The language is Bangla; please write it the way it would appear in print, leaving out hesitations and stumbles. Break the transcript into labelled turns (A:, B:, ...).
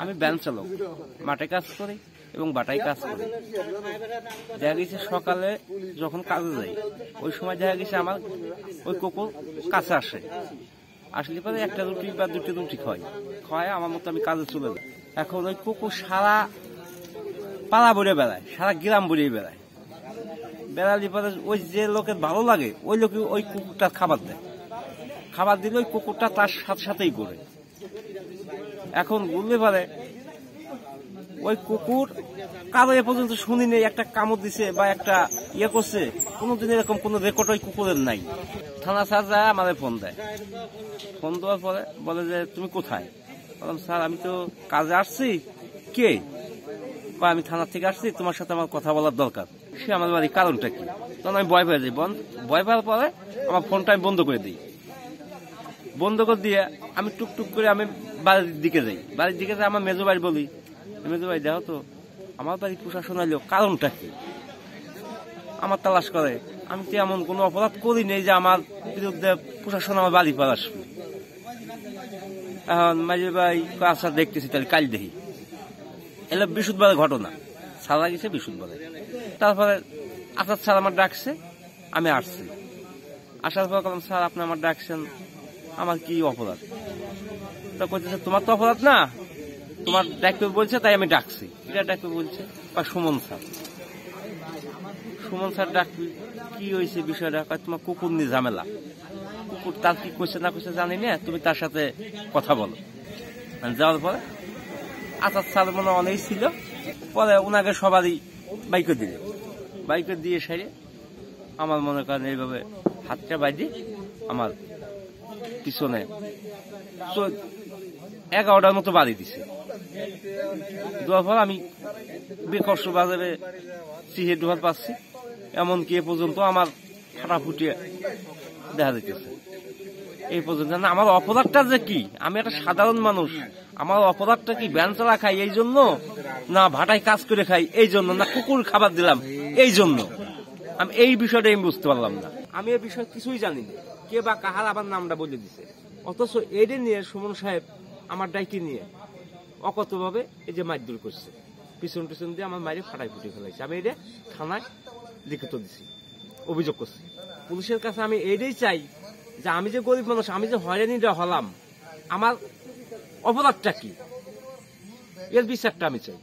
A: আমি ভ্যান চালক, মাঠে কাজ করি এবং বাটায় কাজ করি। দেখা গেছে সকালে যখন কাজে যাই ওই সময় দেখা গেছে আমার ওই কুকুর কাছে আসলে পরে একটা রুটি বা দুটি রুটি খাওয়ায় আমার মতো আমি কাজে চলে যাই। এখন ওই কুকুর সারা পাড়া ভরে বেড়ায়, সারা গ্রাম ভরিয়ে বেড়ায়। বেড়ালি পরে ওই যে লোকের ভালো লাগে ওই লোকে ওই কুকুরটা খাবার দেয়, খাবার দিলে ওই কুকুরটা তার সাথে সাথেই করে। এখন বললে পারে ওই কুকুর কারো এ পর্যন্ত শুনি নেই একটা কামড় দিছে বা একটা ইয়ে করছে, কোনোদিন এরকম কোনো রেকর্ড ওই কুকুরের নাই। থানা স্যার যায় আমাদের ফোন দেয়, ফোন দেওয়ার পরে বলে যে তুমি কোথায়? বললাম স্যার আমি তো কাজে আসছি। কে? বা আমি থানার থেকে আসছি, তোমার সাথে আমার কথা বলার দরকার। সে আমার বাড়ির কারণটা কি? তখন আমি ভয় পেয়ে যাই। ভয় পাওয়ার পরে আমার ফোনটা আমি বন্ধ করে দিই। বন্ধ করে দিয়ে আমি টুকটুক করে আমি বাড়ির দিকে যাই। বাড়ির দিকে যাই আমার মেজো ভাই বলি, মেজো ভাই দেখো তো আমার বাড়ির প্রশাসন আইলো, কারণটা কি? আমার তালাশ করে। আমি তো এমন কোনো অপরাধ করি নেই যে আমার বিরুদ্ধে প্রশাসন আমার বাড়ি পর আসবে। এখন মেজো ভাই আচ্ছা দেখতেছি তাহলে কাল দেখি। এলো বৃহস্পতিবারের ঘটনা, সারা গেছে বৃহস্পতিবারে। তারপরে আচ্ছা স্যার আমার ডাকছে, আমি আসছি। আসার পর বললাম স্যার আপনি আমার ডাকছেন, আমার কি অপরাধ? তা বলতেছে তোমার তো অপরাধ না, তোমার ডাক্তার বলছে তাই আমি ডাকছি। এটা ডাক্তার বলছে বা সুমন স্যার ডাকবি, কি হয়েছে বিষয়টা? তোমার কুকুর নিয়ে ঝামেলা, কুকুর তার কি করছে না করছে জানি না, তুমি তার সাথে কথা বলো। যাওয়ার পরে আচ্ছা স্যার মনে অনেক ছিল, পরে ওনাকে সবারই বাইকে দিল। বাইকে দিয়ে সেরে আমার মনে করেন এইভাবে হাতটা বাইরে আমার পিছনে 11টার মতো বাড়ি দিছে। দেওয়ার পর আমি বেকষ্ট বাজারে চিহে ডোহার পাচ্ছি, এমনকি এ পর্যন্ত আমার ফাটা ফুটিয়ে দেখা যেতেছে। এই পর্যন্ত না আমার অপরাধটা যে কি? আমি একটা সাধারণ মানুষ, আমার অপরাধটা কি? ভ্যান চালা খাই এই জন্য, না ভাটায় কাজ করে খাই এই জন্য, না কুকুর খাবার দিলাম এই জন্য? আমি এই বিষয়টা আমি বুঝতে পারলাম না। আমি এই বিষয়ে কিছুই জানি না, কে বা কাহার আবার নামটা বলে দিছে। অথচ এডে নিয়ে সুমন সাহেব আমার ডাইকে নিয়ে অকতভাবে এই যে মারধর করছে, পিছন পিছন দিয়ে আমার মায়ের ফাটাই ফুটে ফেলাইছে। আমি এটা থানায় লিখিত দিছি, অভিযোগ করছি। পুলিশের কাছে আমি এটাই চাই যে আমি যে গরিব মানুষ, আমি যে হয়রানিটা হলাম, আমার অপরাধটা কি? এর বিচারটা আমি চাই।